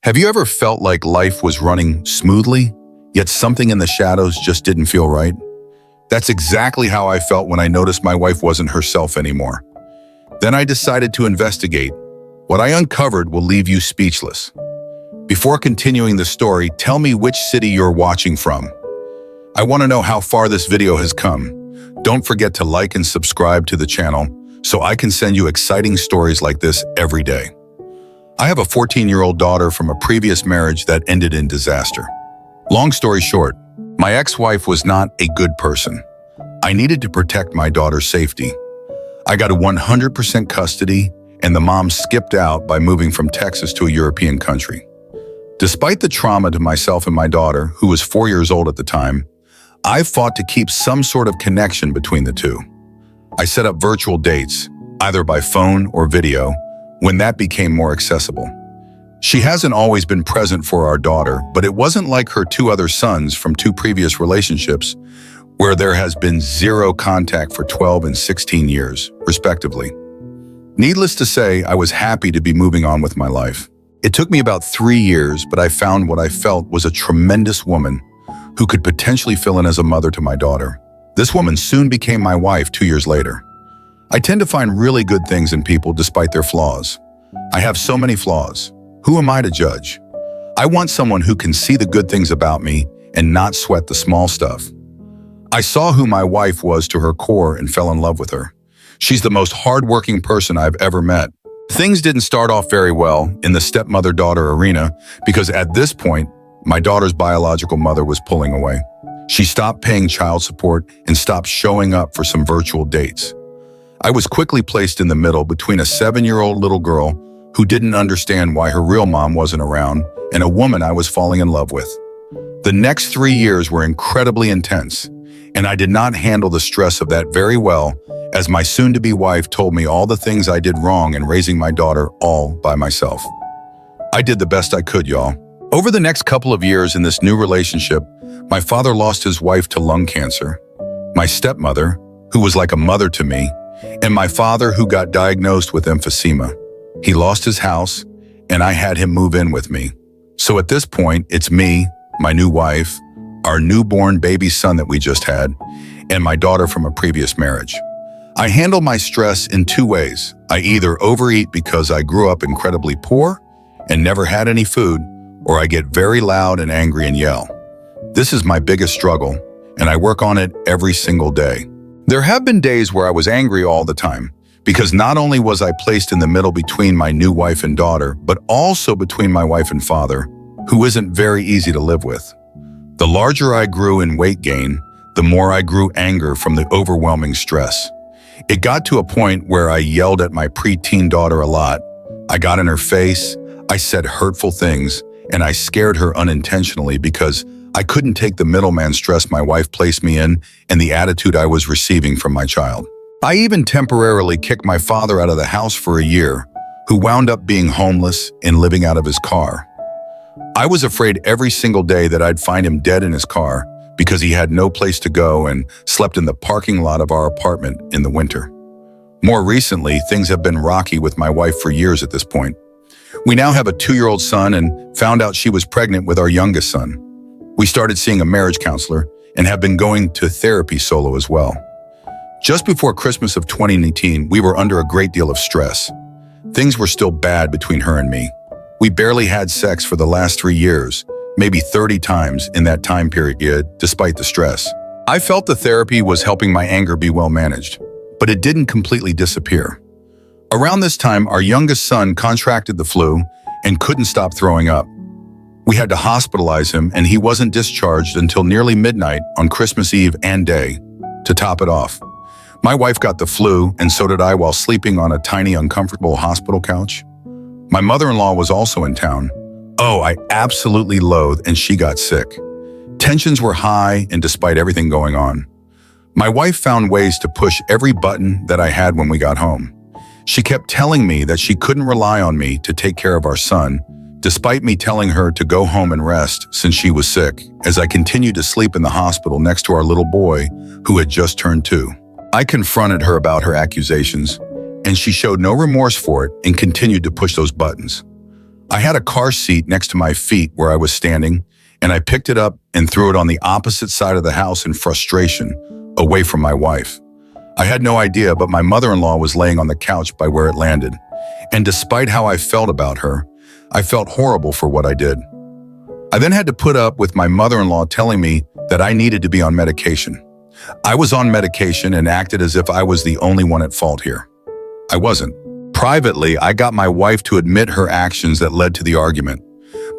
Have you ever felt like life was running smoothly, yet something in the shadows just didn't feel right? That's exactly how I felt when I noticed my wife wasn't herself anymore. Then I decided to investigate. What I uncovered will leave you speechless. Before continuing the story, tell me which city you're watching from. I want to know how far this video has come. Don't forget to like and subscribe to the channel so I can send you exciting stories like this every day. I have a 14-year-old daughter from a previous marriage that ended in disaster. Long story short, my ex-wife was not a good person. I needed to protect my daughter's safety. I got a 100% custody, and the mom skipped out by moving from Texas to a European country. Despite the trauma to myself and my daughter, who was 4 years old at the time, I fought to keep some sort of connection between the two. I set up virtual dates, either by phone or video, when that became more accessible. She hasn't always been present for our daughter, but it wasn't like her two other sons from two previous relationships, where there has been zero contact for 12 and 16 years, respectively. Needless to say, I was happy to be moving on with my life. It took me about 3 years, but I found what I felt was a tremendous woman who could potentially fill in as a mother to my daughter. This woman soon became my wife 2 years later. I tend to find really good things in people despite their flaws. I have so many flaws. Who am I to judge? I want someone who can see the good things about me and not sweat the small stuff. I saw who my wife was to her core and fell in love with her. She's the most hardworking person I've ever met. Things didn't start off very well in the stepmother-daughter arena because at this point, my daughter's biological mother was pulling away. She stopped paying child support and stopped showing up for some virtual dates. I was quickly placed in the middle between a 7-year-old little girl who didn't understand why her real mom wasn't around and a woman I was falling in love with. The next 3 years were incredibly intense, and I did not handle the stress of that very well, as my soon-to-be wife told me all the things I did wrong in raising my daughter all by myself. I did the best I could, y'all. Over the next couple of years in this new relationship, my father lost his wife to lung cancer, my stepmother, who was like a mother to me, and my father, who got diagnosed with emphysema. He lost his house, and I had him move in with me. So at this point, it's me, my new wife, our newborn baby son that we just had, and my daughter from a previous marriage. I handle my stress in 2 ways. I either overeat because I grew up incredibly poor and never had any food, or I get very loud and angry and yell. This is my biggest struggle, and I work on it every single day. There have been days where I was angry all the time, because not only was I placed in the middle between my new wife and daughter, but also between my wife and father, who isn't very easy to live with. The larger I grew in weight gain, the more I grew anger from the overwhelming stress. It got to a point where I yelled at my preteen daughter a lot. I got in her face, I said hurtful things, and I scared her unintentionally because I couldn't take the middleman stress my wife placed me in and the attitude I was receiving from my child. I even temporarily kicked my father out of the house for a year, who wound up being homeless and living out of his car. I was afraid every single day that I'd find him dead in his car because he had no place to go and slept in the parking lot of our apartment in the winter. More recently, things have been rocky with my wife for years at this point. We now have a 2-year-old son and found out she was pregnant with our youngest son. We started seeing a marriage counselor and have been going to therapy solo as well. Just before Christmas of 2019, we were under a great deal of stress. Things were still bad between her and me. We barely had sex for the last 3 years, maybe 30 times in that time period, despite the stress. I felt the therapy was helping my anger be well managed, but it didn't completely disappear. Around this time, our youngest son contracted the flu and couldn't stop throwing up. We had to hospitalize him, and he wasn't discharged until nearly midnight on Christmas Eve and day. To top it off, my wife got the flu, and so did I while sleeping on a tiny, uncomfortable hospital couch. My mother-in-law was also in town. Oh, I absolutely loathed, and she got sick. Tensions were high, and despite everything going on, my wife found ways to push every button that I had when we got home. She kept telling me that she couldn't rely on me to take care of our son, despite me telling her to go home and rest since she was sick, as I continued to sleep in the hospital next to our little boy who had just turned 2. I confronted her about her accusations, and she showed no remorse for it and continued to push those buttons. I had a car seat next to my feet where I was standing, and I picked it up and threw it on the opposite side of the house in frustration, away from my wife. I had no idea, but my mother-in-law was laying on the couch by where it landed. And despite how I felt about her, I felt horrible for what I did. I then had to put up with my mother-in-law telling me that I needed to be on medication. I was on medication and acted as if I was the only one at fault here. I wasn't. Privately, I got my wife to admit her actions that led to the argument.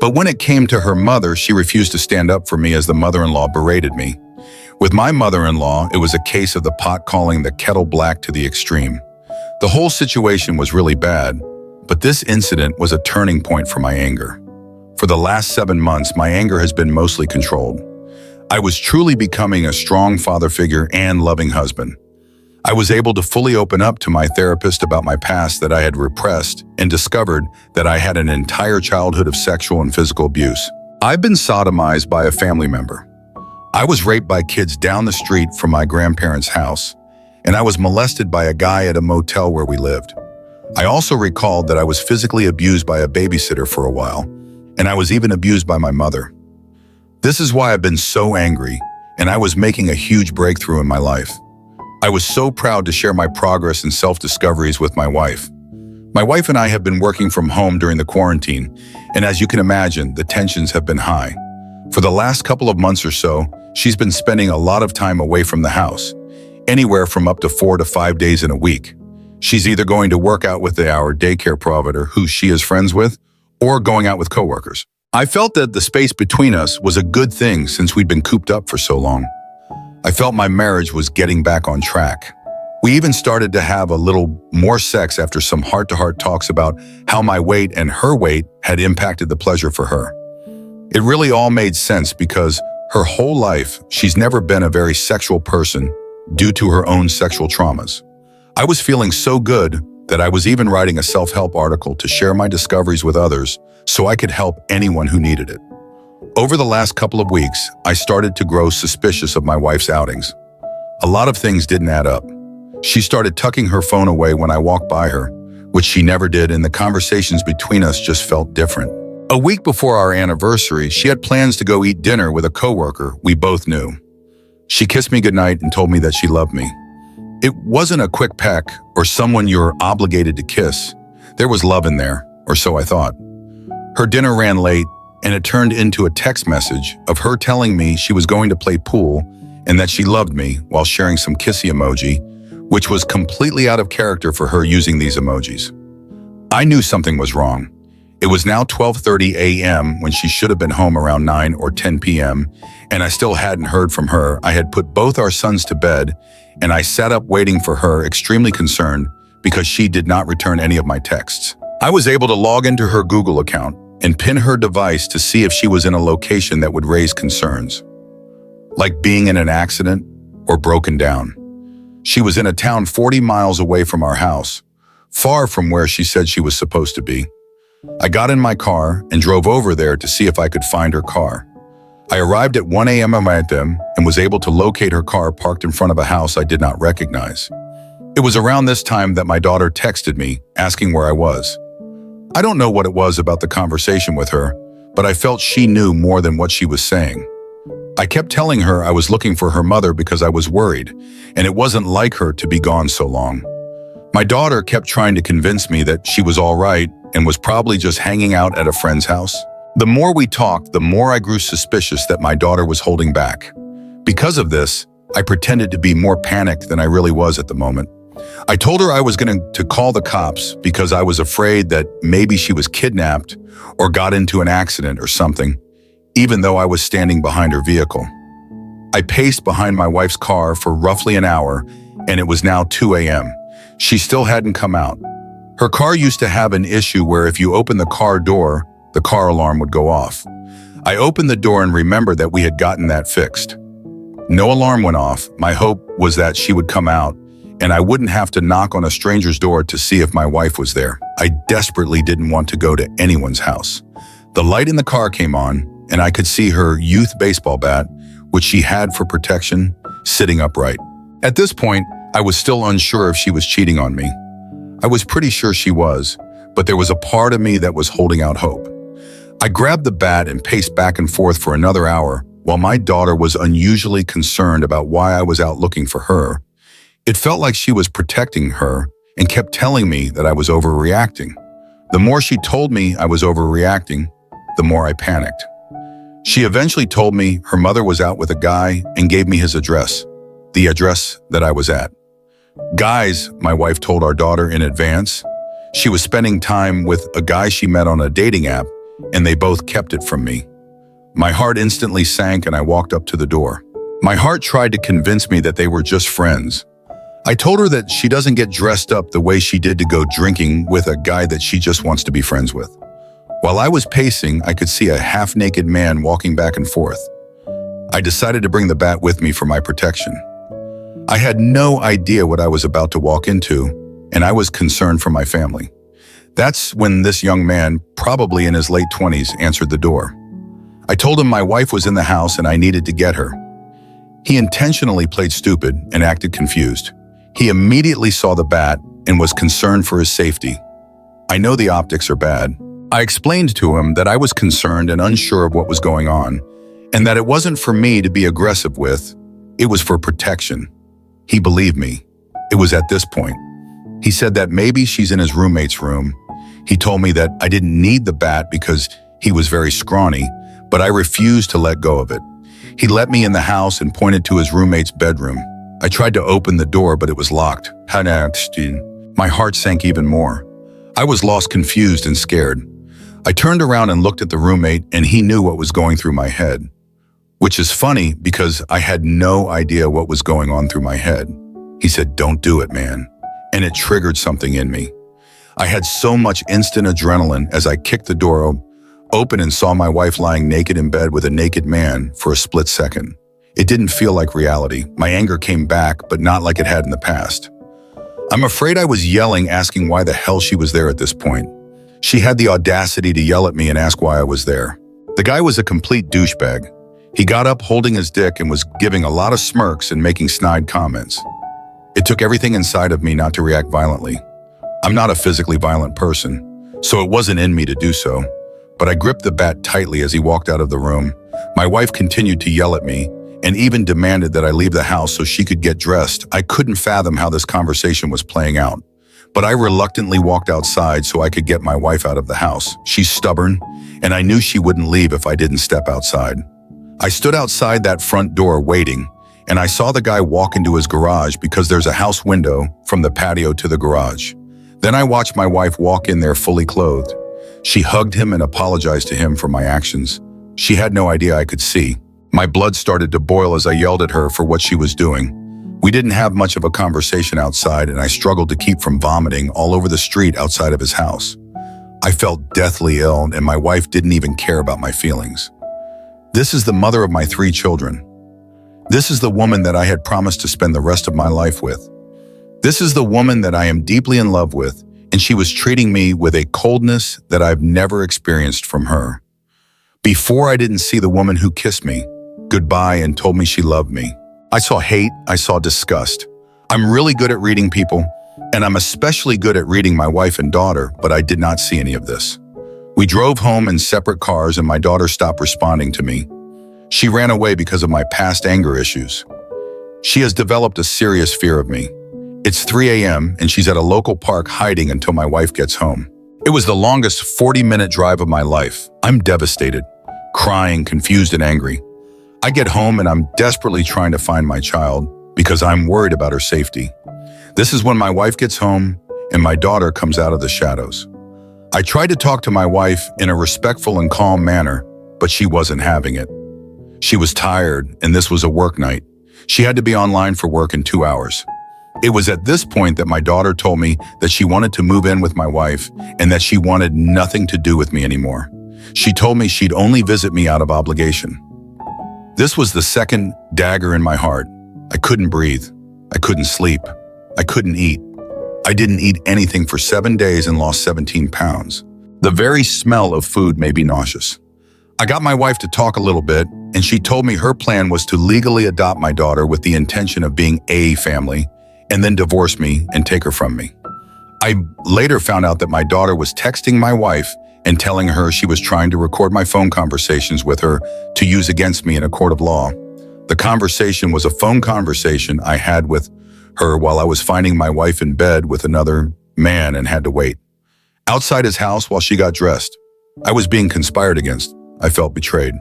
But when it came to her mother, she refused to stand up for me as the mother-in-law berated me. With my mother-in-law, it was a case of the pot calling the kettle black to the extreme. The whole situation was really bad, but this incident was a turning point for my anger. For the last 7 months, my anger has been mostly controlled. I was truly becoming a strong father figure and loving husband. I was able to fully open up to my therapist about my past that I had repressed and discovered that I had an entire childhood of sexual and physical abuse. I've been sodomized by a family member. I was raped by kids down the street from my grandparents' house, and I was molested by a guy at a motel where we lived. I also recalled that I was physically abused by a babysitter for a while, and I was even abused by my mother. This is why I've been so angry, and I was making a huge breakthrough in my life. I was so proud to share my progress and self-discoveries with my wife. My wife and I have been working from home during the quarantine, and as you can imagine, the tensions have been high. For the last couple of months or so, she's been spending a lot of time away from the house, anywhere from up to 4 to 5 days in a week. She's either going to work out with our daycare provider, who she is friends with, or going out with coworkers. I felt that the space between us was a good thing since we'd been cooped up for so long. I felt my marriage was getting back on track. We even started to have a little more sex after some heart-to-heart talks about how my weight and her weight had impacted the pleasure for her. It really all made sense because her whole life, she's never been a very sexual person due to her own sexual traumas. I was feeling so good that I was even writing a self-help article to share my discoveries with others so I could help anyone who needed it. Over the last couple of weeks, I started to grow suspicious of my wife's outings. A lot of things didn't add up. She started tucking her phone away when I walked by her, which she never did, and the conversations between us just felt different. A week before our anniversary, she had plans to go eat dinner with a coworker we both knew. She kissed me goodnight and told me that she loved me. It wasn't a quick peck or someone you're obligated to kiss. There was love in there, or so I thought. Her dinner ran late, and it turned into a text message of her telling me she was going to play pool and that she loved me while sharing some kissy emoji, which was completely out of character for her using these emojis. I knew something was wrong. It was now 12:30 a.m. when she should have been home around 9 or 10 p.m., and I still hadn't heard from her. I had put both our sons to bed, and I sat up waiting for her, extremely concerned because she did not return any of my texts. I was able to log into her Google account and pin her device to see if she was in a location that would raise concerns, like being in an accident or broken down. She was in a town 40 miles away from our house, far from where she said she was supposed to be. I got in my car and drove over there to see if I could find her car. I arrived at 1 a.m. and was able to locate her car parked in front of a house I did not recognize. It was around this time that my daughter texted me, asking where I was. I don't know what it was about the conversation with her, but I felt she knew more than what she was saying. I kept telling her I was looking for her mother because I was worried, and it wasn't like her to be gone so long. My daughter kept trying to convince me that she was all right and was probably just hanging out at a friend's house. The more we talked, the more I grew suspicious that my daughter was holding back. Because of this, I pretended to be more panicked than I really was at the moment. I told her I was going to call the cops because I was afraid that maybe she was kidnapped or got into an accident or something, even though I was standing behind her vehicle. I paced behind my wife's car for roughly an hour, and it was now 2 a.m. She still hadn't come out. Her car used to have an issue where if you opened the car door, the car alarm would go off. I opened the door and remembered that we had gotten that fixed. No alarm went off. My hope was that she would come out, and I wouldn't have to knock on a stranger's door to see if my wife was there. I desperately didn't want to go to anyone's house. The light in the car came on, and I could see her youth baseball bat, which she had for protection, sitting upright. At this point, I was still unsure if she was cheating on me. I was pretty sure she was, but there was a part of me that was holding out hope. I grabbed the bat and paced back and forth for another hour while my daughter was unusually concerned about why I was out looking for her. It felt like she was protecting her and kept telling me that I was overreacting. The more she told me I was overreacting, the more I panicked. She eventually told me her mother was out with a guy and gave me his address, the address that I was at. Guys, my wife told our daughter in advance. She was spending time with a guy she met on a dating app, and they both kept it from me. My heart instantly sank and I walked up to the door. My heart tried to convince me that they were just friends. I told her that she doesn't get dressed up the way she did to go drinking with a guy that she just wants to be friends with. While I was pacing, I could see a half-naked man walking back and forth. I decided to bring the bat with me for my protection. I had no idea what I was about to walk into, and I was concerned for my family. That's when this young man, probably in his late 20s, answered the door. I told him my wife was in the house and I needed to get her. He intentionally played stupid and acted confused. He immediately saw the bat and was concerned for his safety. I know the optics are bad. I explained to him that I was concerned and unsure of what was going on, and that it wasn't for me to be aggressive with, it was for protection. He believed me. It was at this point. He said that maybe she's in his roommate's room. He told me that I didn't need the bat because he was very scrawny, but I refused to let go of it. He let me in the house and pointed to his roommate's bedroom. I tried to open the door, but it was locked. My heart sank even more. I was lost, confused, and scared. I turned around and looked at the roommate, and he knew what was going through my head. Which is funny because I had no idea what was going on through my head. He said, "Don't do it, man." And it triggered something in me. I had so much instant adrenaline as I kicked the door open and saw my wife lying naked in bed with a naked man for a split second. It didn't feel like reality. My anger came back, but not like it had in the past. I'm afraid I was yelling, asking why the hell she was there at this point. She had the audacity to yell at me and ask why I was there. The guy was a complete douchebag. He got up holding his dick and was giving a lot of smirks and making snide comments. It took everything inside of me not to react violently. I'm not a physically violent person, so it wasn't in me to do so. But I gripped the bat tightly as he walked out of the room. My wife continued to yell at me and even demanded that I leave the house so she could get dressed. I couldn't fathom how this conversation was playing out, but I reluctantly walked outside so I could get my wife out of the house. She's stubborn, and I knew she wouldn't leave if I didn't step outside. I stood outside that front door waiting, and I saw the guy walk into his garage because there's a house window from the patio to the garage. Then I watched my wife walk in there fully clothed. She hugged him and apologized to him for my actions. She had no idea I could see. My blood started to boil as I yelled at her for what she was doing. We didn't have much of a conversation outside, and I struggled to keep from vomiting all over the street outside of his house. I felt deathly ill, and my wife didn't even care about my feelings. This is the mother of my 3 children. This is the woman that I had promised to spend the rest of my life with. This is the woman that I am deeply in love with, and she was treating me with a coldness that I've never experienced from her. Before, I didn't see the woman who kissed me goodbye and told me she loved me. I saw hate, I saw disgust. I'm really good at reading people, and I'm especially good at reading my wife and daughter, but I did not see any of this. We drove home in separate cars and my daughter stopped responding to me. She ran away because of my past anger issues. She has developed a serious fear of me. It's 3 a.m. and she's at a local park hiding until my wife gets home. It was the longest 40-minute drive of my life. I'm devastated, crying, confused, and angry. I get home and I'm desperately trying to find my child because I'm worried about her safety. This is when my wife gets home and my daughter comes out of the shadows. I tried to talk to my wife in a respectful and calm manner, but she wasn't having it. She was tired and this was a work night. She had to be online for work in 2 hours. It was at this point that my daughter told me that she wanted to move in with my wife and that she wanted nothing to do with me anymore. She told me she'd only visit me out of obligation. This was the second dagger in my heart. I couldn't breathe. I couldn't sleep. I couldn't eat. I didn't eat anything for 7 days and lost 17 pounds. The very smell of food made me nauseous. I got my wife to talk a little bit, and she told me her plan was to legally adopt my daughter with the intention of being a family, and then divorce me and take her from me. I later found out that my daughter was texting my wife and telling her she was trying to record my phone conversations with her to use against me in a court of law. The conversation was a phone conversation I had with her while I was finding my wife in bed with another man and had to wait outside his house while she got dressed. I was being conspired against. I felt betrayed.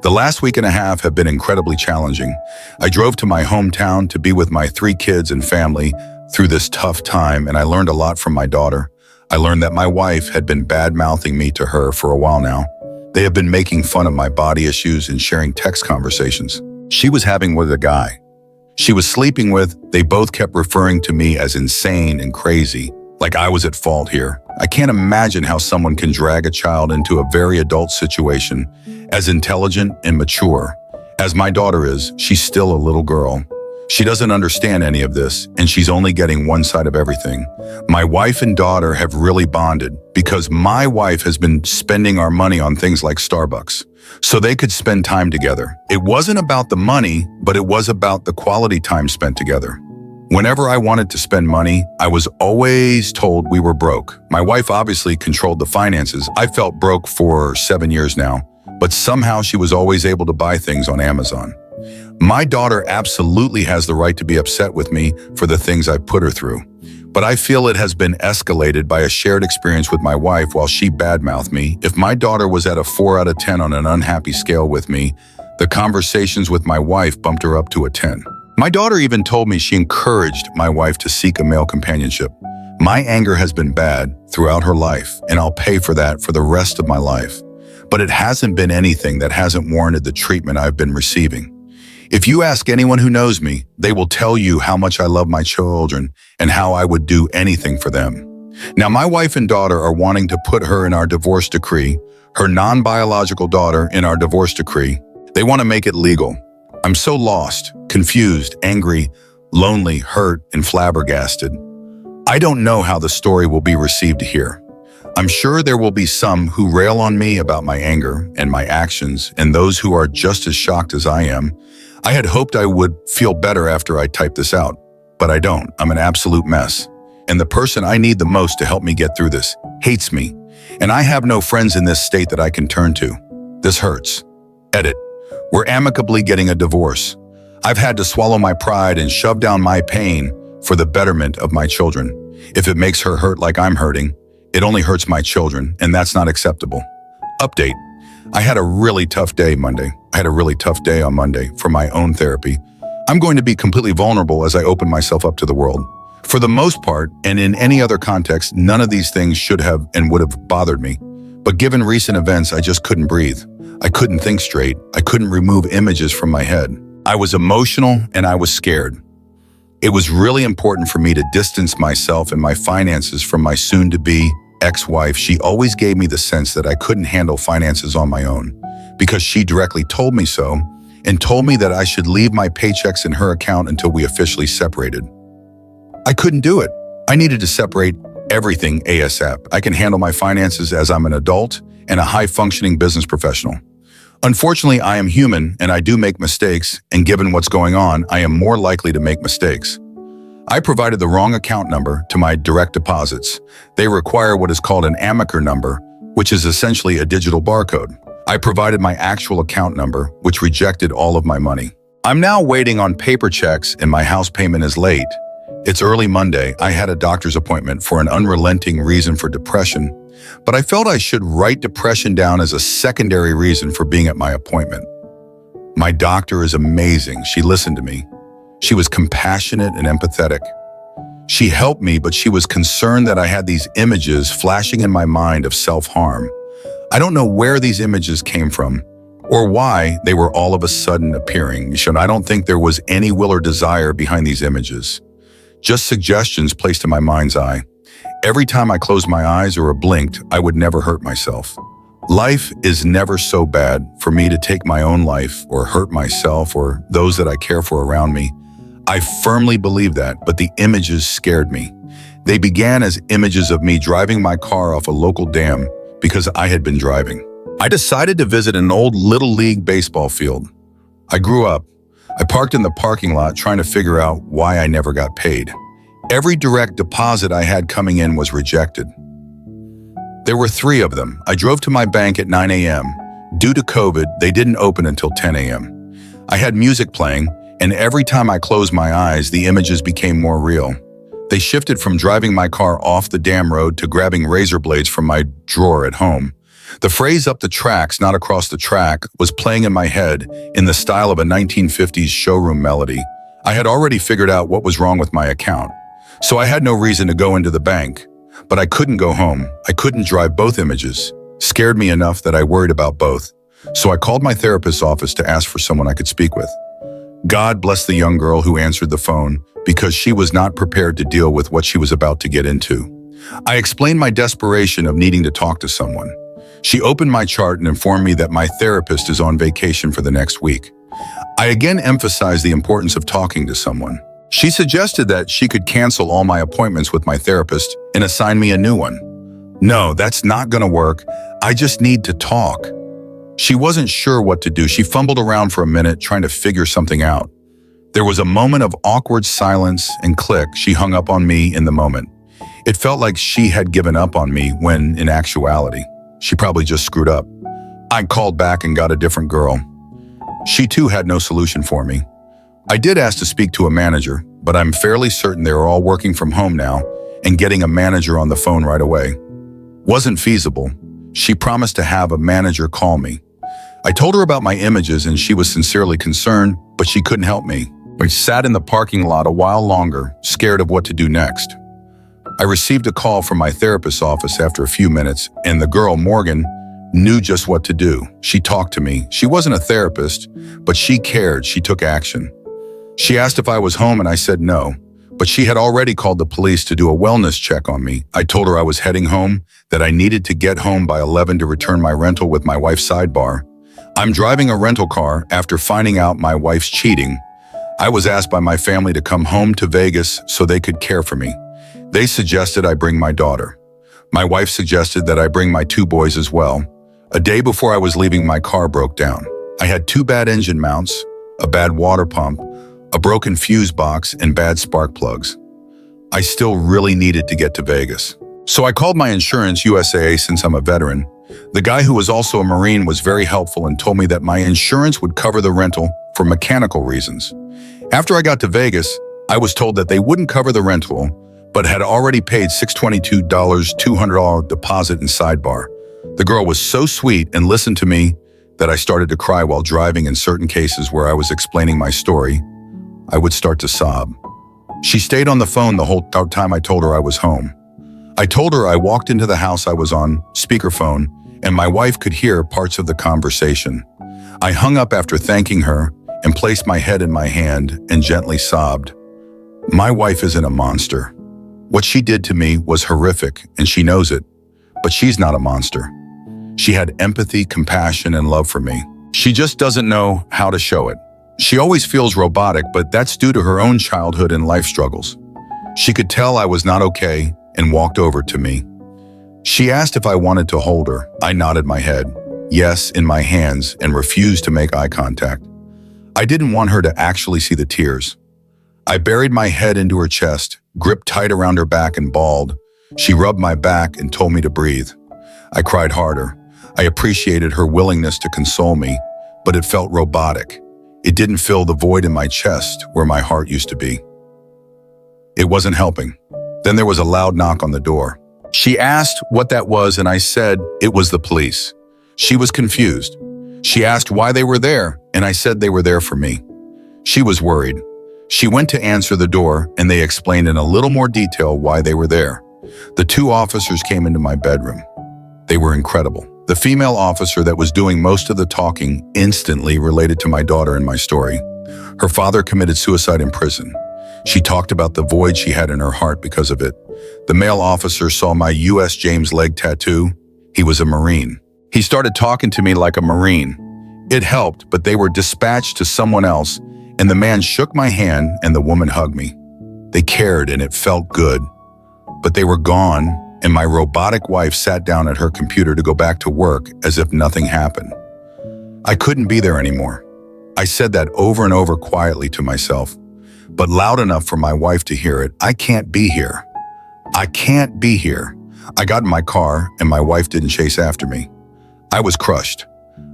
The last week and a half have been incredibly challenging. I drove to my hometown to be with my 3 kids and family through this tough time, and I learned a lot from my daughter. I learned that my wife had been bad-mouthing me to her for a while now. They have been making fun of my body issues and sharing text conversations she was having with a guy she was sleeping with. They both kept referring to me as insane and crazy, like I was at fault here. I can't imagine how someone can drag a child into a very adult situation. As intelligent and mature as my daughter is, she's still a little girl. She doesn't understand any of this, and she's only getting one side of everything. My wife and daughter have really bonded because my wife has been spending our money on things like Starbucks, so they could spend time together. It wasn't about the money, but it was about the quality time spent together. Whenever I wanted to spend money, I was always told we were broke. My wife obviously controlled the finances. I felt broke for 7 years now, but somehow she was always able to buy things on Amazon. My daughter absolutely has the right to be upset with me for the things I put her through, but I feel it has been escalated by a shared experience with my wife while she badmouthed me. If my daughter was at a 4 out of 10 on an unhappy scale with me, the conversations with my wife bumped her up to a 10. My daughter even told me she encouraged my wife to seek a male companionship. My anger has been bad throughout her life, and I'll pay for that for the rest of my life. But it hasn't been anything that hasn't warranted the treatment I've been receiving. If you ask anyone who knows me, they will tell you how much I love my children and how I would do anything for them. Now, my wife and daughter are wanting to put her in our divorce decree, her non-biological daughter in our divorce decree. They want to make it legal. I'm so lost, confused, angry, lonely, hurt, and flabbergasted. I don't know how the story will be received here. I'm sure there will be some who rail on me about my anger and my actions, and those who are just as shocked as I am. I had hoped I would feel better after I typed this out, but I don't. I'm an absolute mess. And the person I need the most to help me get through this hates me, and I have no friends in this state that I can turn to. This hurts. Edit. We're amicably getting a divorce. I've had to swallow my pride and shove down my pain for the betterment of my children. If it makes her hurt like I'm hurting, it only hurts my children, and that's not acceptable. Update. I had a really tough day Monday. I had a really tough day on Monday for my own therapy. I'm going to be completely vulnerable as I open myself up to the world. For the most part, and in any other context, none of these things should have and would have bothered me. But given recent events, I just couldn't breathe. I couldn't think straight. I couldn't remove images from my head. I was emotional and I was scared. It was really important for me to distance myself and my finances from my soon-to-be ex-wife. She always gave me the sense that I couldn't handle finances on my own because she directly told me so and told me that I should leave my paychecks in her account until we officially separated. I couldn't do it. I needed to separate everything ASAP. I can handle my finances as I'm an adult and a high-functioning business professional. Unfortunately, I am human and I do make mistakes, and given what's going on, I am more likely to make mistakes. I provided the wrong account number to my direct deposits. They require what is called an Amaker number, which is essentially a digital barcode. I provided my actual account number, which rejected all of my money. I'm now waiting on paper checks and my house payment is late. It's early Monday. I had a doctor's appointment for an unrelenting reason for depression, but I felt I should write depression down as a secondary reason for being at my appointment. My doctor is amazing. She listened to me. She was compassionate and empathetic. She helped me, but she was concerned that I had these images flashing in my mind of self-harm. I don't know where these images came from or why they were all of a sudden appearing. I don't think there was any will or desire behind these images. Just suggestions placed in my mind's eye. Every time I closed my eyes or blinked, I would never hurt myself. Life is never so bad for me to take my own life or hurt myself or those that I care for around me. I firmly believe that, but the images scared me. They began as images of me driving my car off a local dam because I had been driving. I decided to visit an old Little League baseball field. I grew up. I parked in the parking lot trying to figure out why I never got paid. Every direct deposit I had coming in was rejected. There were 3 of them. I drove to my bank at 9 a.m. Due to COVID, they didn't open until 10 a.m. I had music playing, and every time I closed my eyes, the images became more real. They shifted from driving my car off the damn road to grabbing razor blades from my drawer at home. The phrase "up the tracks, not across the track" was playing in my head in the style of a 1950s showroom melody. I had already figured out what was wrong with my account, so I had no reason to go into the bank. But I couldn't go home. I couldn't drive both images. Scared me enough that I worried about both. So I called my therapist's office to ask for someone I could speak with. God bless the young girl who answered the phone, because she was not prepared to deal with what she was about to get into. I explained my desperation of needing to talk to someone. She opened my chart and informed me that my therapist is on vacation for the next week. I again emphasized the importance of talking to someone. She suggested that she could cancel all my appointments with my therapist and assign me a new one. No, that's not going to work. I just need to talk. She wasn't sure what to do. She fumbled around for a minute trying to figure something out. There was a moment of awkward silence and click. She hung up on me in the moment. It felt like she had given up on me when, in actuality, she probably just screwed up. I called back and got a different girl. She too had no solution for me. I did ask to speak to a manager, but I'm fairly certain they are all working from home now, and getting a manager on the phone right away wasn't feasible. She promised to have a manager call me. I told her about my images and she was sincerely concerned, but she couldn't help me. I sat in the parking lot a while longer, scared of what to do next. I received a call from my therapist's office after a few minutes, and the girl, Morgan, knew just what to do. She talked to me. She wasn't a therapist, but she cared. She took action. She asked if I was home and I said no, but she had already called the police to do a wellness check on me. I told her I was heading home, that I needed to get home by 11 to return my rental with my wife's sidebar. I'm driving a rental car after finding out my wife's cheating. I was asked by my family to come home to Vegas so they could care for me. They suggested I bring my daughter. My wife suggested that I bring my 2 boys as well. A day before I was leaving, my car broke down. I had 2 bad engine mounts, a bad water pump, a broken fuse box, and bad spark plugs. I still really needed to get to Vegas. So I called my insurance, USAA, since I'm a veteran. The guy, who was also a Marine, was very helpful and told me that my insurance would cover the rental for mechanical reasons. After I got to Vegas, I was told that they wouldn't cover the rental, but had already paid $622 $200 deposit in sidebar. The girl was so sweet and listened to me that I started to cry while driving. In certain cases where I was explaining my story, I would start to sob. She stayed on the phone the whole time I told her I was home. I told her I walked into the house I was on speakerphone, and my wife could hear parts of the conversation. I hung up after thanking her and placed my head in my hand and gently sobbed. My wife isn't a monster. What she did to me was horrific, and she knows it, but she's not a monster. She had empathy, compassion, and love for me. She just doesn't know how to show it. She always feels robotic, but that's due to her own childhood and life struggles. She could tell I was not okay and walked over to me. She asked if I wanted to hold her. I nodded my head, yes, in my hands, and refused to make eye contact. I didn't want her to actually see the tears. I buried my head into her chest, gripped tight around her back, and bawled. She rubbed my back and told me to breathe. I cried harder. I appreciated her willingness to console me, but it felt robotic. It didn't fill the void in my chest where my heart used to be. It wasn't helping. Then there was a loud knock on the door. She asked what that was, and I said it was the police. She was confused. She asked why they were there, and I said they were there for me. She was worried. She went to answer the door, and they explained in a little more detail why they were there. The 2 officers came into my bedroom. They were incredible. The female officer that was doing most of the talking instantly related to my daughter and my story. Her father committed suicide in prison. She talked about the void she had in her heart because of it. The male officer saw my U.S. James leg tattoo. He was a Marine. He started talking to me like a Marine. It helped, but they were dispatched to someone else, and the man shook my hand and the woman hugged me. They cared and it felt good. But they were gone, and my robotic wife sat down at her computer to go back to work as if nothing happened. I couldn't be there anymore. I said that over and over quietly to myself. but loud enough for my wife to hear it. "I can't be here. I can't be here." I got in my car and my wife didn't chase after me. I was crushed.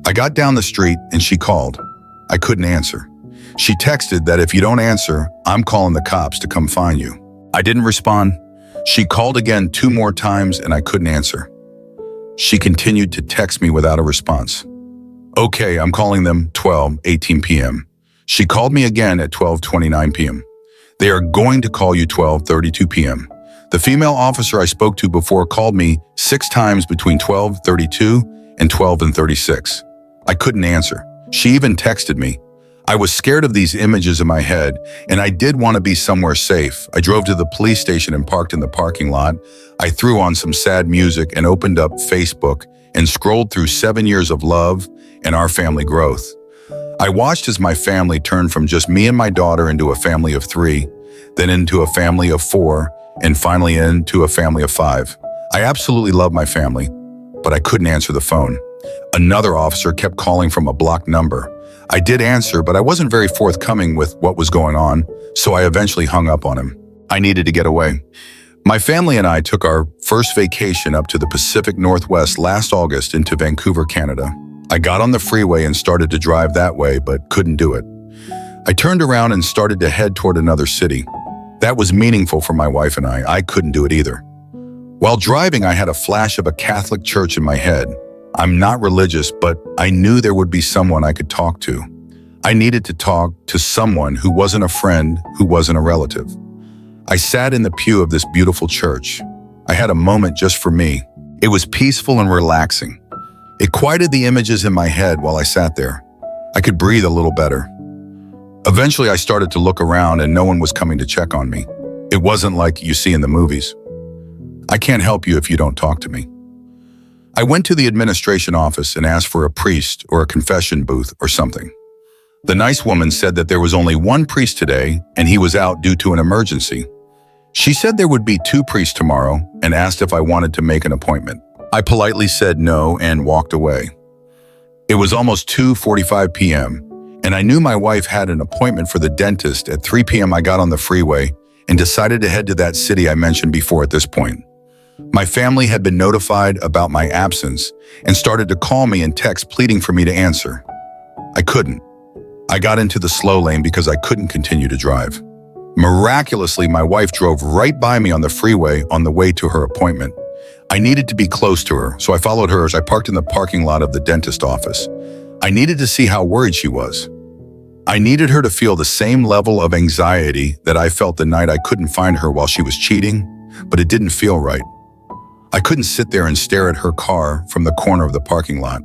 I got down the street and she called. I couldn't answer. She texted that if you don't answer, I'm calling the cops to come find you. I didn't respond. She called again 2 more times and I couldn't answer. She continued to text me without a response. "Okay, I'm calling them 12:18 p.m. She called me again at 12:29 p.m. "They are going to call you 12:32 p.m. The female officer I spoke to before called me 6 times between 12:32 and 12:36. I couldn't answer. She even texted me. I was scared of these images in my head, and I did want to be somewhere safe. I drove to the police station and parked in the parking lot. I threw on some sad music and opened up Facebook and scrolled through 7 years of love and our family growth. I watched as my family turned from just me and my daughter into a family of 3, then into a family of 4, and finally into a family of 5. I absolutely love my family, but I couldn't answer the phone. Another officer kept calling from a blocked number. I did answer, but I wasn't very forthcoming with what was going on, so I eventually hung up on him. I needed to get away. My family and I took our first vacation up to the Pacific Northwest last August into Vancouver, Canada. I got on the freeway and started to drive that way, but couldn't do it. I turned around and started to head toward another city. That was meaningful for my wife and I. I couldn't do it either. While driving, I had a flash of a Catholic church in my head. I'm not religious, but I knew there would be someone I could talk to. I needed to talk to someone who wasn't a friend, who wasn't a relative. I sat in the pew of this beautiful church. I had a moment just for me. It was peaceful and relaxing. It quieted the images in my head while I sat there. I could breathe a little better. Eventually, I started to look around and no one was coming to check on me. It wasn't like you see in the movies. "I can't help you if you don't talk to me." I went to the administration office and asked for a priest or a confession booth or something. The nice woman said that there was only one priest today and he was out due to an emergency. She said there would be 2 priests tomorrow and asked if I wanted to make an appointment. I politely said no and walked away. It was almost 2:45 p.m. and I knew my wife had an appointment for the dentist at 3 p.m. I got on the freeway and decided to head to that city I mentioned before at this point. My family had been notified about my absence and started to call me and text pleading for me to answer. I couldn't. I got into the slow lane because I couldn't continue to drive. Miraculously, my wife drove right by me on the freeway on the way to her appointment. I needed to be close to her, so I followed her as I parked in the parking lot of the dentist office. I needed to see how worried she was. I needed her to feel the same level of anxiety that I felt the night I couldn't find her while she was cheating, but it didn't feel right. I couldn't sit there and stare at her car from the corner of the parking lot,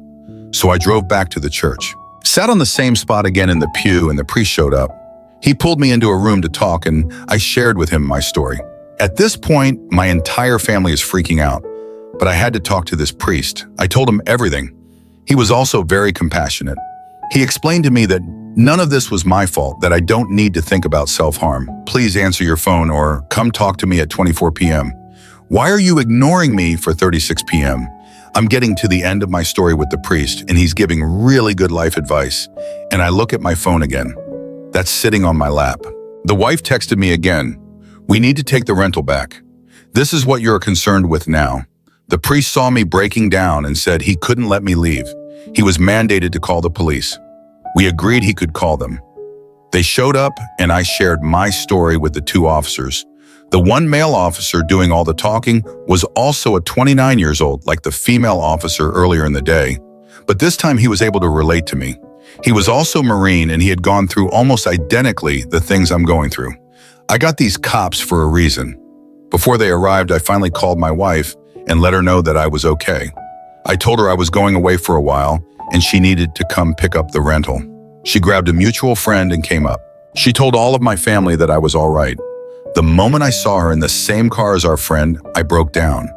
so I drove back to the church. Sat on the same spot again in the pew and the priest showed up. He pulled me into a room to talk and I shared with him my story. At this point, my entire family is freaking out, but I had to talk to this priest. I told him everything. He was also very compassionate. He explained to me that none of this was my fault, that I don't need to think about self-harm. "Please answer your phone or come talk to me at 24 p.m. Why are you ignoring me for 36 p.m.? I'm getting to the end of my story with the priest, and he's giving really good life advice, and I look at my phone again. That's sitting on my lap. The wife texted me again. "We need to take the rental back. This is what you're concerned with now." The priest saw me breaking down and said he couldn't let me leave. He was mandated to call the police. We agreed he could call them. They showed up, and I shared my story with the 2 officers. The one male officer doing all the talking was also a 29 years old, like the female officer earlier in the day. But this time he was able to relate to me. He was also Marine and he had gone through almost identically the things I'm going through. I got these cops for a reason. Before they arrived, I finally called my wife and let her know that I was okay. I told her I was going away for a while and she needed to come pick up the rental. She grabbed a mutual friend and came up. She told all of my family that I was all right. The moment I saw her in the same car as our friend, I broke down.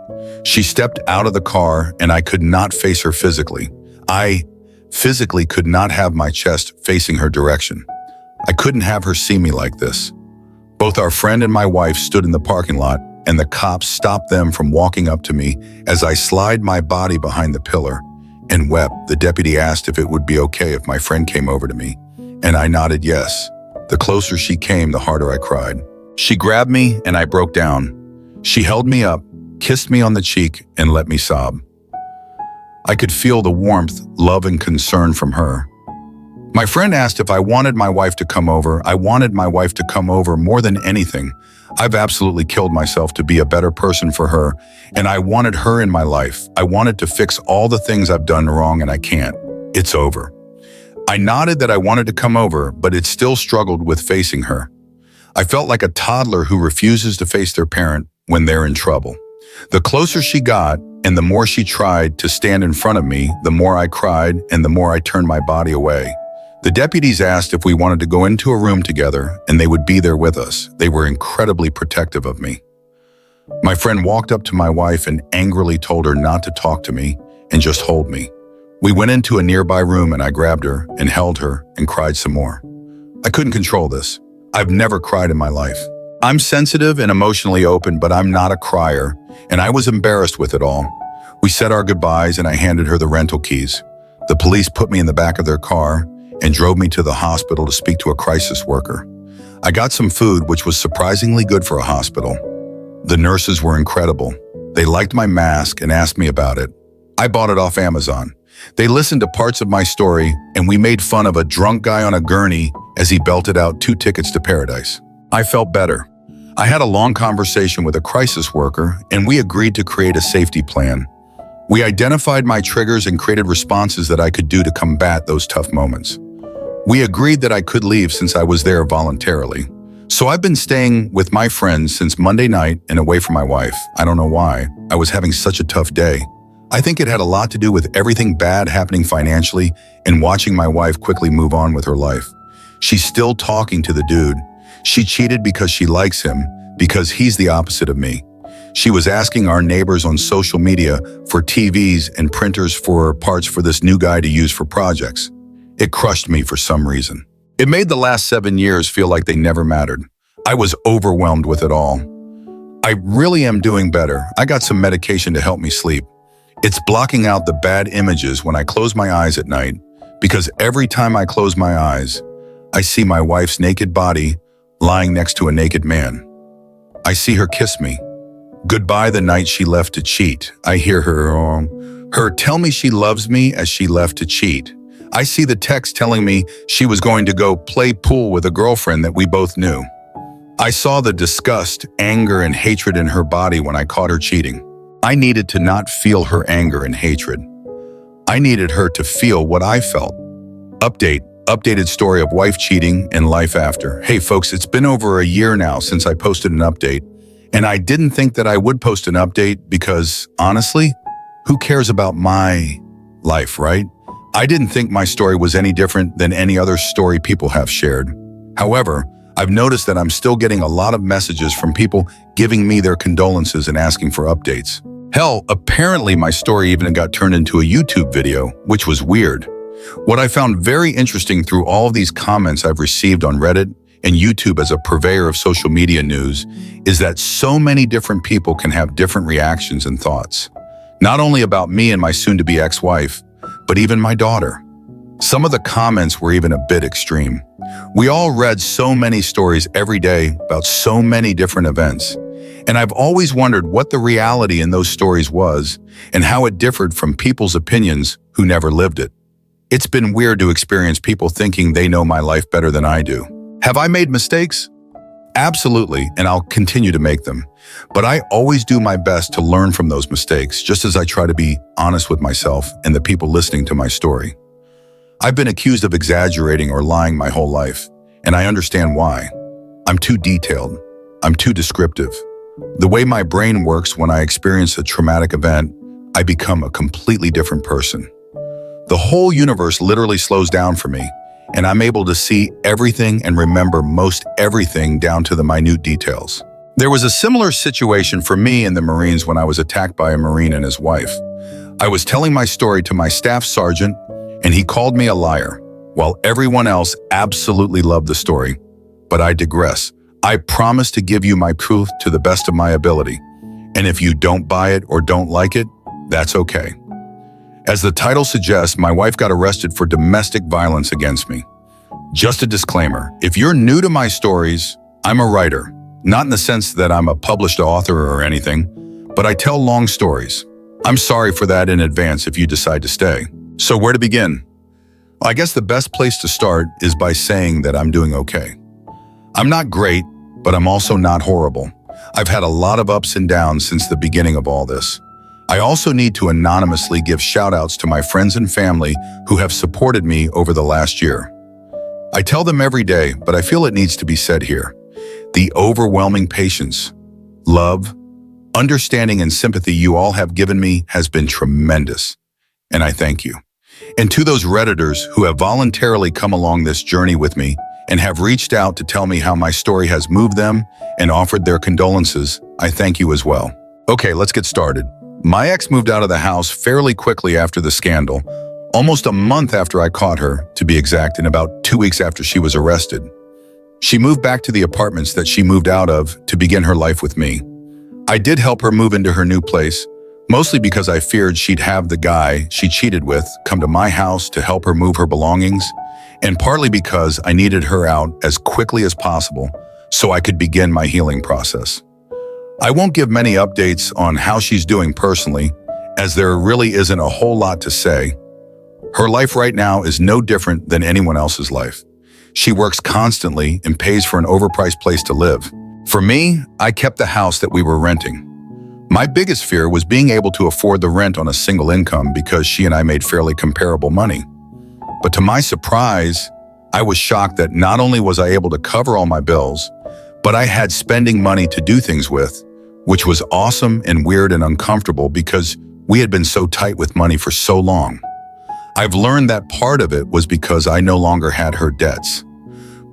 She stepped out of the car and I could not face her physically. I physically could not have my chest facing her direction. I couldn't have her see me like this. Both our friend and my wife stood in the parking lot and the cops stopped them from walking up to me as I slid my body behind the pillar and wept. The deputy asked if it would be okay if my friend came over to me, and I nodded yes. The closer she came, the harder I cried. She grabbed me and I broke down. She held me up, kissed me on the cheek, and let me sob. I could feel the warmth, love, and concern from her. My friend asked if I wanted my wife to come over. I wanted my wife to come over more than anything. I've absolutely killed myself to be a better person for her, and I wanted her in my life. I wanted to fix all the things I've done wrong, and I can't. It's over. I nodded that I wanted to come over, but it still struggled with facing her. I felt like a toddler who refuses to face their parent when they're in trouble. The closer she got, and the more she tried to stand in front of me, the more I cried and the more I turned my body away. The deputies asked if we wanted to go into a room together, and they would be there with us. They were incredibly protective of me. My friend walked up to my wife and angrily told her not to talk to me and just hold me. We went into a nearby room and I grabbed her and held her and cried some more. I couldn't control this. I've never cried in my life. I'm sensitive and emotionally open, but I'm not a crier, and I was embarrassed with it all. We said our goodbyes and I handed her the rental keys. The police put me in the back of their car and drove me to the hospital to speak to a crisis worker. I got some food, which was surprisingly good for a hospital. The nurses were incredible. They liked my mask and asked me about it. I bought it off Amazon. They listened to parts of my story, and we made fun of a drunk guy on a gurney as he belted out 2 tickets to paradise. I felt better. I had a long conversation with a crisis worker, and we agreed to create a safety plan. We identified my triggers and created responses that I could do to combat those tough moments. We agreed that I could leave since I was there voluntarily. So I've been staying with my friends since Monday night and away from my wife. I don't know why. I was having such a tough day. I think it had a lot to do with everything bad happening financially and watching my wife quickly move on with her life. She's still talking to the dude. She cheated because she likes him, because he's the opposite of me. She was asking our neighbors on social media for TVs and printers for parts for this new guy to use for projects. It crushed me for some reason. It made the last 7 years feel like they never mattered. I was overwhelmed with it all. I really am doing better. I got some medication to help me sleep. It's blocking out the bad images when I close my eyes at night, because every time I close my eyes, I see my wife's naked body lying next to a naked man. I see her kiss me. Goodbye the night she left to cheat. I hear her tell me she loves me as she left to cheat. I see the text telling me she was going to go play pool with a girlfriend that we both knew. I saw the disgust, anger, and hatred in her body when I caught her cheating. I needed to not feel her anger and hatred. I needed her to feel what I felt. Updated story of wife cheating and life after. Hey folks, it's been over a year now since I posted an update, and I didn't think that I would post an update because, honestly, who cares about my life, right? I didn't think my story was any different than any other story people have shared. However, I've noticed that I'm still getting a lot of messages from people giving me their condolences and asking for updates. Hell, apparently my story even got turned into a YouTube video, which was weird. What I found very interesting through all of these comments I've received on Reddit and YouTube as a purveyor of social media news is that so many different people can have different reactions and thoughts. Not only about me and my soon-to-be ex-wife, but even my daughter. Some of the comments were even a bit extreme. We all read so many stories every day about so many different events, and I've always wondered what the reality in those stories was and how it differed from people's opinions who never lived it. It's been weird to experience people thinking they know my life better than I do. Have I made mistakes? Absolutely, and I'll continue to make them. But I always do my best to learn from those mistakes, just as I try to be honest with myself and the people listening to my story. I've been accused of exaggerating or lying my whole life, and I understand why. I'm too detailed. I'm too descriptive. The way my brain works when I experience a traumatic event, I become a completely different person. The whole universe literally slows down for me, and I'm able to see everything and remember most everything down to the minute details. There was a similar situation for me in the Marines when I was attacked by a Marine and his wife. I was telling my story to my staff sergeant, and he called me a liar, while everyone else absolutely loved the story. But I digress. I promise to give you my proof to the best of my ability. And if you don't buy it or don't like it, that's okay. As the title suggests, my wife got arrested for domestic violence against me. Just a disclaimer, if you're new to my stories, I'm a writer. Not in the sense that I'm a published author or anything, but I tell long stories. I'm sorry for that in advance if you decide to stay. So where to begin? I guess the best place to start is by saying that I'm doing okay. I'm not great, but I'm also not horrible. I've had a lot of ups and downs since the beginning of all this. I also need to anonymously give shout-outs to my friends and family who have supported me over the last year. I tell them every day, but I feel it needs to be said here. The overwhelming patience, love, understanding, and sympathy you all have given me has been tremendous, and I thank you. And to those Redditors who have voluntarily come along this journey with me and have reached out to tell me how my story has moved them and offered their condolences, I thank you as well. Okay, let's get started. My ex moved out of the house fairly quickly after the scandal, almost a month after I caught her, to be exact, and about 2 weeks after she was arrested. She moved back to the apartments that she moved out of to begin her life with me. I did help her move into her new place, mostly because I feared she'd have the guy she cheated with come to my house to help her move her belongings, and partly because I needed her out as quickly as possible so I could begin my healing process. I won't give many updates on how she's doing personally, as there really isn't a whole lot to say. Her life right now is no different than anyone else's life. She works constantly and pays for an overpriced place to live. For me, I kept the house that we were renting. My biggest fear was being able to afford the rent on a single income because she and I made fairly comparable money. But to my surprise, I was shocked that not only was I able to cover all my bills, but I had spending money to do things with, which was awesome and weird and uncomfortable because we had been so tight with money for so long. I've learned that part of it was because I no longer had her debts.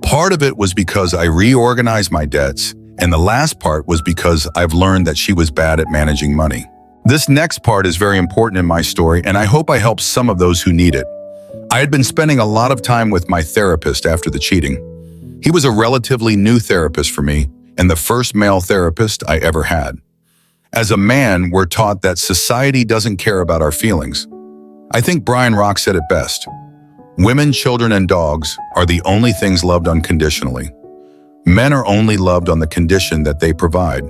Part of it was because I reorganized my debts, and the last part was because I've learned that she was bad at managing money. This next part is very important in my story, and I hope I help some of those who need it. I had been spending a lot of time with my therapist after the cheating. He was a relatively new therapist for me, and the first male therapist I ever had. As a man, we're taught that society doesn't care about our feelings. I think Brian Rock said it best. Women, children, and dogs are the only things loved unconditionally. Men are only loved on the condition that they provide.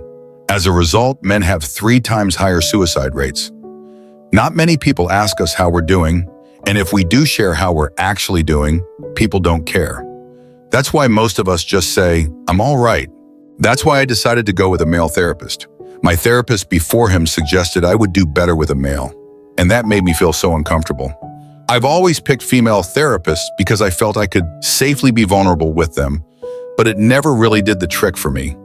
As a result, men have 3 times higher suicide rates. Not many people ask us how we're doing, and if we do share how we're actually doing, people don't care. That's why most of us just say, "I'm all right." That's why I decided to go with a male therapist. My therapist before him suggested I would do better with a male, and that made me feel so uncomfortable. I've always picked female therapists because I felt I could safely be vulnerable with them, but it never really did the trick for me.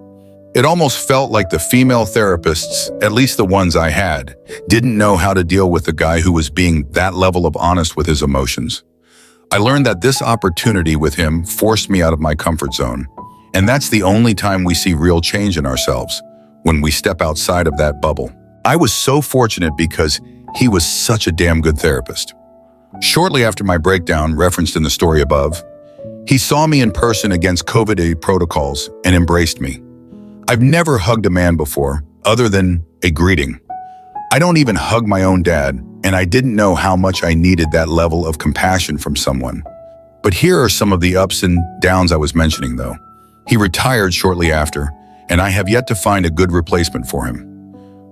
It almost felt like the female therapists, at least the ones I had, didn't know how to deal with a guy who was being that level of honest with his emotions. I learned that this opportunity with him forced me out of my comfort zone, and that's the only time we see real change in ourselves, when we step outside of that bubble. I was so fortunate because he was such a damn good therapist. Shortly after my breakdown, referenced in the story above, he saw me in person against COVID protocols and embraced me. I've never hugged a man before, other than a greeting. I don't even hug my own dad, and I didn't know how much I needed that level of compassion from someone. But here are some of the ups and downs I was mentioning, though. He retired shortly after, and I have yet to find a good replacement for him.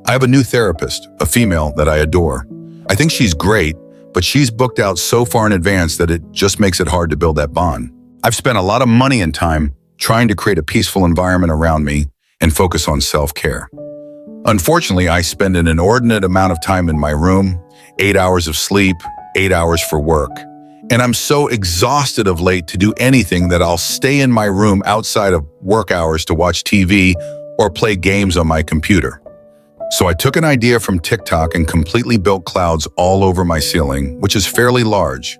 I have a new therapist, a female that I adore. I think she's great, but she's booked out so far in advance that it just makes it hard to build that bond. I've spent a lot of money and time trying to create a peaceful environment around me and focus on self-care. Unfortunately, I spend an inordinate amount of time in my room, 8 hours of sleep, 8 hours for work. And I'm so exhausted of late to do anything that I'll stay in my room outside of work hours to watch TV or play games on my computer. So I took an idea from TikTok and completely built clouds all over my ceiling, which is fairly large.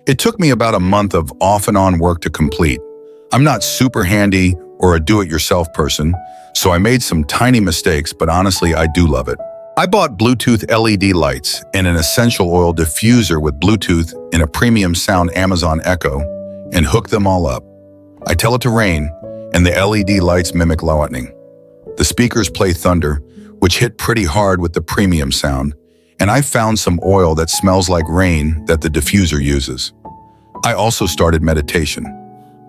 It took me about a month of off and on work to complete. I'm not super handy or a do-it-yourself person, so I made some tiny mistakes, but honestly, I do love it. I bought Bluetooth LED lights and an essential oil diffuser with Bluetooth in a premium sound Amazon Echo and hooked them all up. I tell it to rain, and the LED lights mimic lightning. The speakers play thunder, which hit pretty hard with the premium sound, and I found some oil that smells like rain that the diffuser uses. I also started meditation.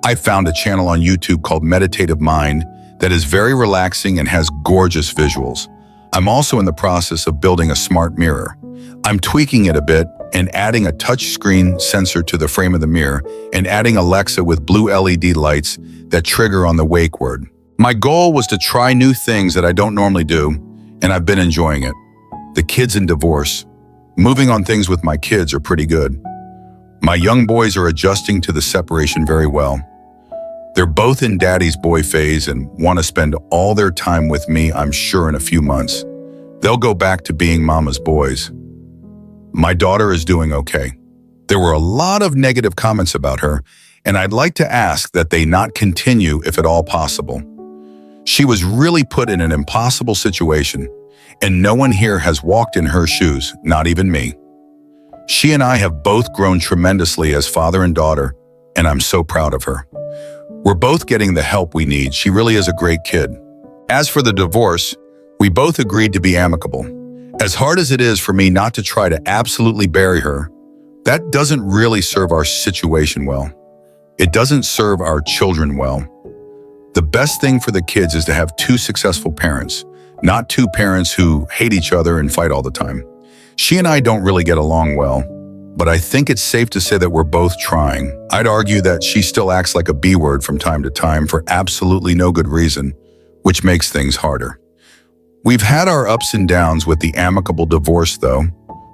I found a channel on YouTube called Meditative Mind that is very relaxing and has gorgeous visuals. I'm also in the process of building a smart mirror. I'm tweaking it a bit and adding a touchscreen sensor to the frame of the mirror and adding Alexa with blue LED lights that trigger on the wake word. My goal was to try new things that I don't normally do, and I've been enjoying it. The kids and divorce. Moving on things with my kids are pretty good. My young boys are adjusting to the separation very well. They're both in daddy's boy phase and want to spend all their time with me, I'm sure, in a few months. They'll go back to being mama's boys. My daughter is doing okay. There were a lot of negative comments about her, and I'd like to ask that they not continue if at all possible. She was really put in an impossible situation, and no one here has walked in her shoes, not even me. She and I have both grown tremendously as father and daughter, and I'm so proud of her. We're both getting the help we need. She really is a great kid. As for the divorce, we both agreed to be amicable. As hard as it is for me not to try to absolutely bury her, that doesn't really serve our situation well. It doesn't serve our children well. The best thing for the kids is to have two successful parents, not two parents who hate each other and fight all the time. She and I don't really get along well, but I think it's safe to say that we're both trying. I'd argue that she still acts like a B word from time to time for absolutely no good reason, which makes things harder. We've had our ups and downs with the amicable divorce, though.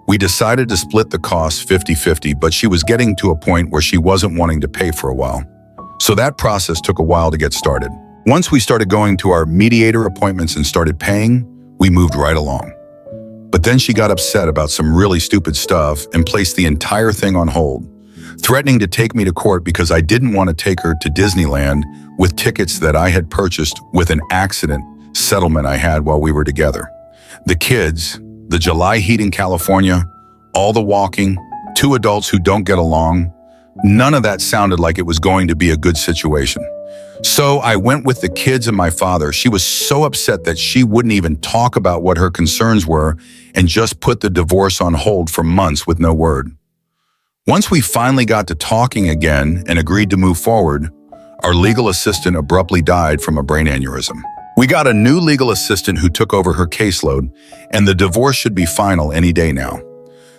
We decided to split the costs 50-50, but she was getting to a point where she wasn't wanting to pay for a while. So that process took a while to get started. Once we started going to our mediator appointments and started paying, we moved right along. But then she got upset about some really stupid stuff and placed the entire thing on hold, threatening to take me to court because I didn't want to take her to Disneyland with tickets that I had purchased with an accident settlement I had while we were together. The kids, the July heat in California, all the walking, two adults who don't get along, none of that sounded like it was going to be a good situation. So I went with the kids and my father. She was so upset that she wouldn't even talk about what her concerns were and just put the divorce on hold for months with no word. Once we finally got to talking again and agreed to move forward, our legal assistant abruptly died from a brain aneurysm. We got a new legal assistant who took over her caseload, and the divorce should be final any day now.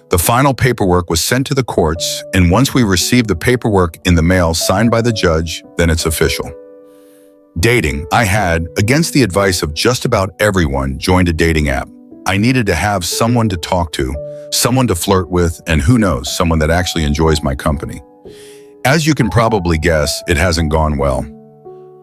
The final paperwork was sent to the courts, and once we received the paperwork in the mail signed by the judge, then it's official. Dating. I had, against the advice of just about everyone, joined a dating app. I needed to have someone to talk to, someone to flirt with, and who knows, someone that actually enjoys my company. As you can probably guess, it hasn't gone well.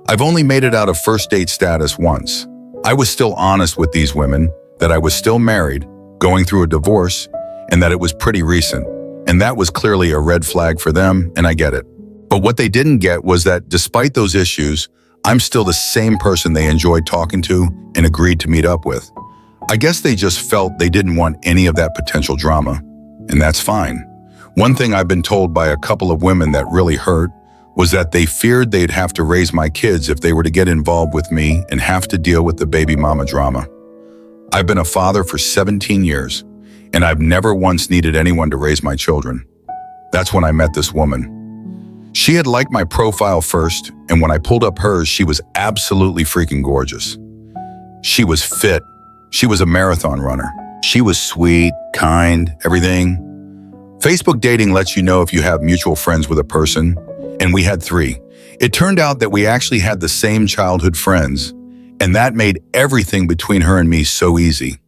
I've only made it out of first date status once. I was still honest with these women, that I was still married, going through a divorce, and that it was pretty recent. And that was clearly a red flag for them, and I get it. But what they didn't get was that despite those issues, I'm still the same person they enjoyed talking to and agreed to meet up with. I guess they just felt they didn't want any of that potential drama, and that's fine. One thing I've been told by a couple of women that really hurt was that they feared they'd have to raise my kids if they were to get involved with me and have to deal with the baby mama drama. I've been a father for 17 years, and I've never once needed anyone to raise my children. That's when I met this woman. She had liked my profile first, and when I pulled up hers, she was absolutely freaking gorgeous. She was fit. She was a marathon runner. She was sweet, kind, everything. Facebook dating lets you know if you have mutual friends with a person, and we had 3. It turned out that we actually had the same childhood friends, and that made everything between her and me so easy.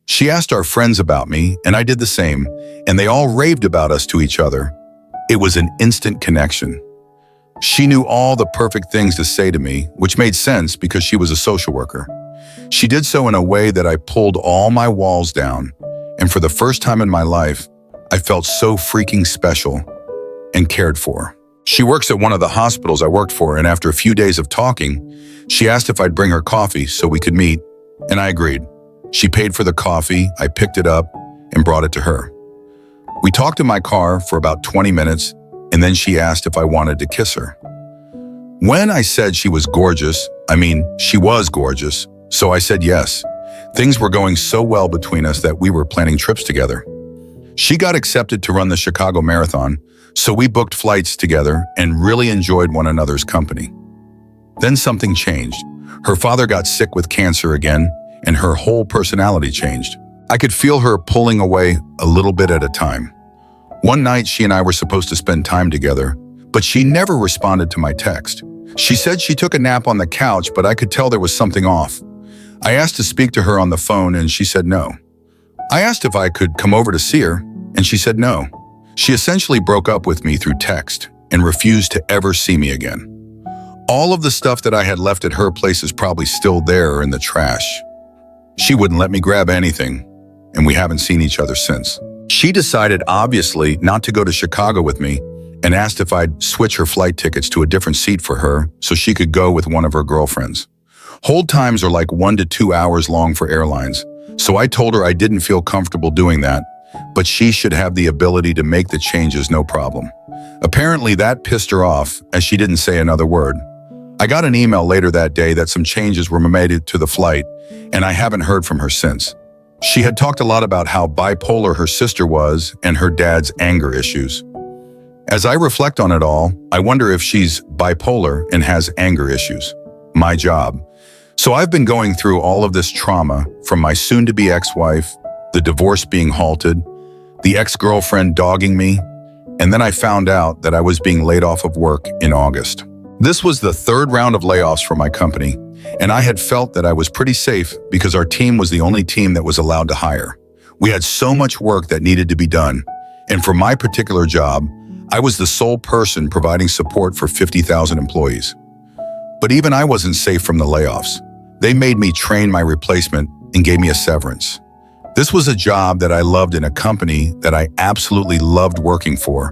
She asked our friends about me, and I did the same, and they all raved about us to each other. It was an instant connection. She knew all the perfect things to say to me, which made sense because she was a social worker. She did so in a way that I pulled all my walls down, and for the first time in my life, I felt so freaking special and cared for. She works at one of the hospitals I worked for, and after a few days of talking, she asked if I'd bring her coffee so we could meet, and I agreed. She paid for the coffee, I picked it up, and brought it to her. We talked in my car for about 20 minutes, and then she asked if I wanted to kiss her. When I said she was gorgeous, she was gorgeous, so I said yes. Things were going so well between us that we were planning trips together. She got accepted to run the Chicago Marathon, So we booked flights together and really enjoyed one another's company. Then something changed. Her father got sick with cancer again, and her whole personality changed. I could feel her pulling away a little bit at a time. One night, she and I were supposed to spend time together, but she never responded to my text. She said she took a nap on the couch, but I could tell there was something off. I asked to speak to her on the phone, and she said no. I asked if I could come over to see her, and she said no. She essentially broke up with me through text and refused to ever see me again. All of the stuff that I had left at her place is probably still there or in the trash. She wouldn't let me grab anything, and we haven't seen each other since. She decided, obviously, not to go to Chicago with me and asked if I'd switch her flight tickets to a different seat for her so she could go with one of her girlfriends. Hold times are like 1 to 2 hours long for airlines, so I told her I didn't feel comfortable doing that, but she should have the ability to make the changes no problem. Apparently that pissed her off, as she didn't say another word. I got an email later that day that some changes were made to the flight, and I haven't heard from her since. She had talked a lot about how bipolar her sister was and her dad's anger issues. As I reflect on it all, I wonder if she's bipolar and has anger issues. My job. So I've been going through all of this trauma from my soon-to-be ex-wife, the divorce being halted, the ex-girlfriend dogging me, and then I found out that I was being laid off of work in August. This was the third round of layoffs for my company, and I had felt that I was pretty safe because our team was the only team that was allowed to hire. We had so much work that needed to be done, and for my particular job, I was the sole person providing support for 50,000 employees. But even I wasn't safe from the layoffs. They made me train my replacement and gave me a severance. This was a job that I loved in a company that I absolutely loved working for,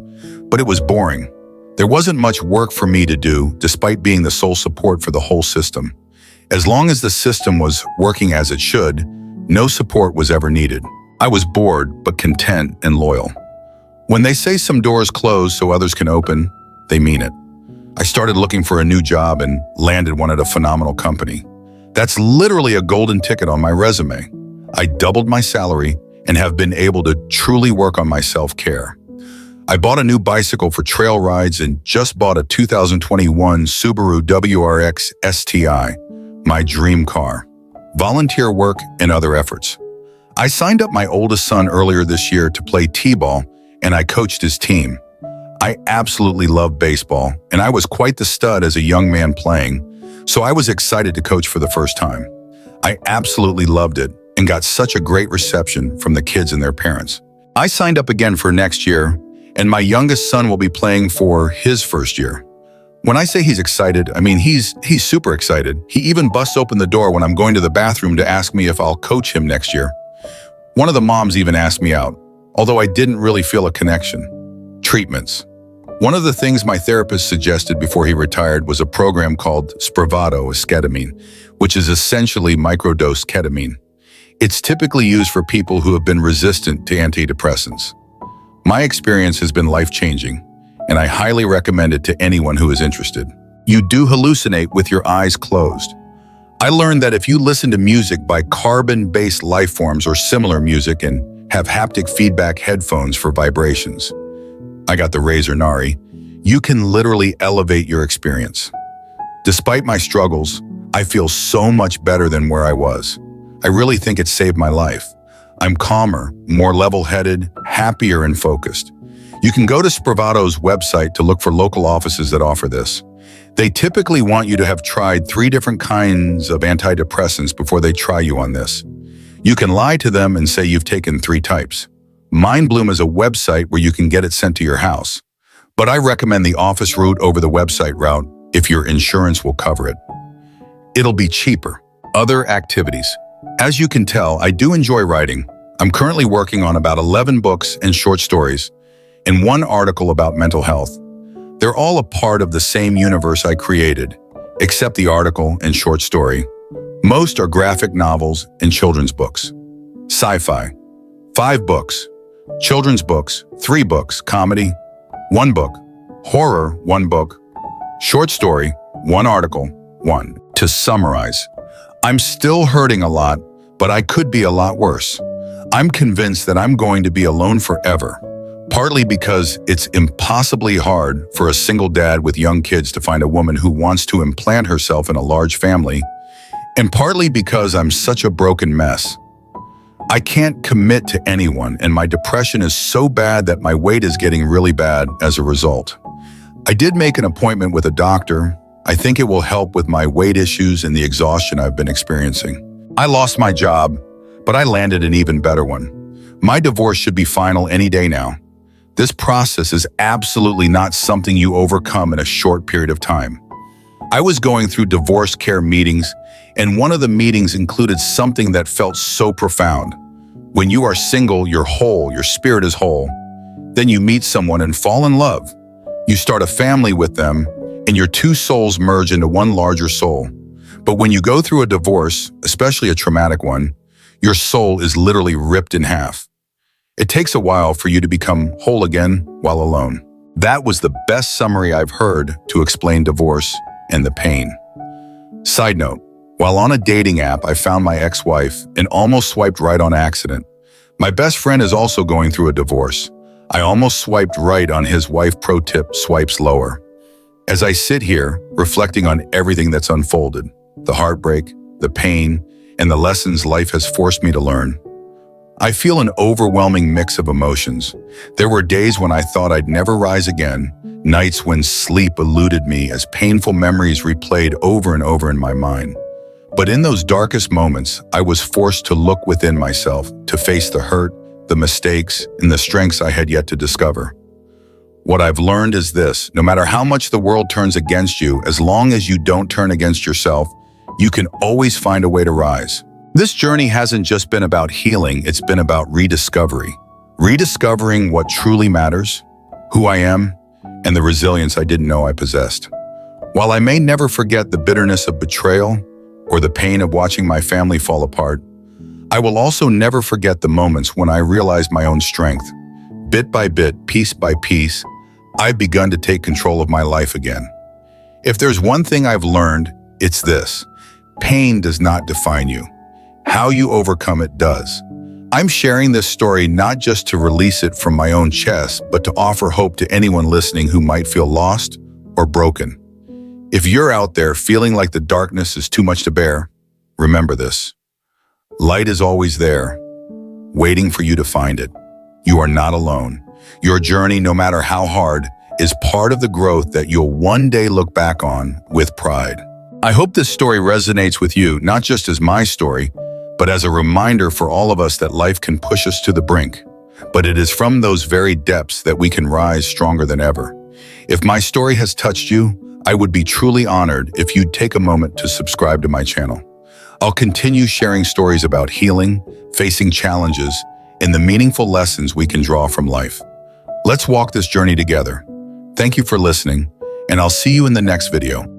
but it was boring. There wasn't much work for me to do, despite being the sole support for the whole system. As long as the system was working as it should, no support was ever needed. I was bored, but content and loyal. When they say some doors close so others can open, they mean it. I started looking for a new job and landed one at a phenomenal company. That's literally a golden ticket on my resume. I doubled my salary and have been able to truly work on my self-care. I bought a new bicycle for trail rides and just bought a 2021 Subaru WRX STI, my dream car. Volunteer work and other efforts. I signed up my oldest son earlier this year to play t-ball, and I coached his team. I absolutely love baseball, and I was quite the stud as a young man playing, so I was excited to coach for the first time. I absolutely loved it and got such a great reception from the kids and their parents. I signed up again for next year, and my youngest son will be playing for his first year. When I say he's excited, I mean he's super excited. He even busts open the door when I'm going to the bathroom to ask me if I'll coach him next year. One of the moms even asked me out, although I didn't really feel a connection. Treatments. One of the things my therapist suggested before he retired was a program called Spravato esketamine, which is essentially microdosed ketamine. It's typically used for people who have been resistant to antidepressants. My experience has been life-changing, and I highly recommend it to anyone who is interested. You do hallucinate with your eyes closed. I learned that if you listen to music by carbon-based life forms or similar music and have haptic feedback headphones for vibrations, I got the Razer Nari, you can literally elevate your experience. Despite my struggles, I feel so much better than where I was. I really think it saved my life. I'm calmer, more level-headed, happier and focused. You can go to Spravato's website to look for local offices that offer this. They typically want you to have tried 3 different kinds of antidepressants before they try you on this. You can lie to them and say you've taken 3 types. Mindbloom is a website where you can get it sent to your house, but I recommend the office route over the website route if your insurance will cover it. It'll be cheaper. Other activities. As you can tell, I do enjoy writing. I'm currently working on about 11 books and short stories, and 1 article about mental health. They're all a part of the same universe I created, except the article and short story. Most are graphic novels and children's books. Sci-fi, 5 books. Children's books, 3 books. Comedy, 1 book. Horror, 1 book. Short story, 1 article, 1. To summarize, I'm still hurting a lot, but I could be a lot worse. I'm convinced that I'm going to be alone forever. partly because it's impossibly hard for a single dad with young kids to find a woman who wants to implant herself in a large family, and partly because I'm such a broken mess. I can't commit to anyone, and my depression is so bad that my weight is getting really bad as a result. I did make an appointment with a doctor. I think it will help with my weight issues and the exhaustion I've been experiencing. I lost my job, but I landed an even better one. My divorce should be final any day now. This process is absolutely not something you overcome in a short period of time. I was going through divorce care meetings, and one of the meetings included something that felt so profound. When you are single, you're whole, your spirit is whole. Then you meet someone and fall in love. You start a family with them, and your two souls merge into one larger soul. But when you go through a divorce, especially a traumatic one, your soul is literally ripped in half. It takes a while for you to become whole again while alone. That was the best summary I've heard to explain divorce and the pain. Side note, while on a dating app, I found my ex-wife and almost swiped right on accident. My best friend is also going through a divorce. I almost swiped right on his wife. Pro tip, swipes lower. As I sit here, reflecting on everything that's unfolded, the heartbreak, the pain, and the lessons life has forced me to learn, I feel an overwhelming mix of emotions. There were days when I thought I'd never rise again, nights when sleep eluded me as painful memories replayed over and over in my mind. But in those darkest moments, I was forced to look within myself, to face the hurt, the mistakes, and the strengths I had yet to discover. What I've learned is this: no matter how much the world turns against you, as long as you don't turn against yourself, you can always find a way to rise. This journey hasn't just been about healing, it's been about rediscovery. Rediscovering what truly matters, who I am, and the resilience I didn't know I possessed. While I may never forget the bitterness of betrayal or the pain of watching my family fall apart, I will also never forget the moments when I realized my own strength. Bit by bit, piece by piece, I've begun to take control of my life again. If there's one thing I've learned, it's this: pain does not define you. How you overcome it does. I'm sharing this story not just to release it from my own chest, but to offer hope to anyone listening who might feel lost or broken. If you're out there feeling like the darkness is too much to bear, remember this: light is always there, waiting for you to find it. You are not alone. Your journey, no matter how hard, is part of the growth that you'll one day look back on with pride. I hope this story resonates with you, not just as my story, but as a reminder for all of us that life can push us to the brink. But it is from those very depths that we can rise stronger than ever. If my story has touched you, I would be truly honored if you'd take a moment to subscribe to my channel. I'll continue sharing stories about healing, facing challenges, and the meaningful lessons we can draw from life. Let's walk this journey together. Thank you for listening, and I'll see you in the next video.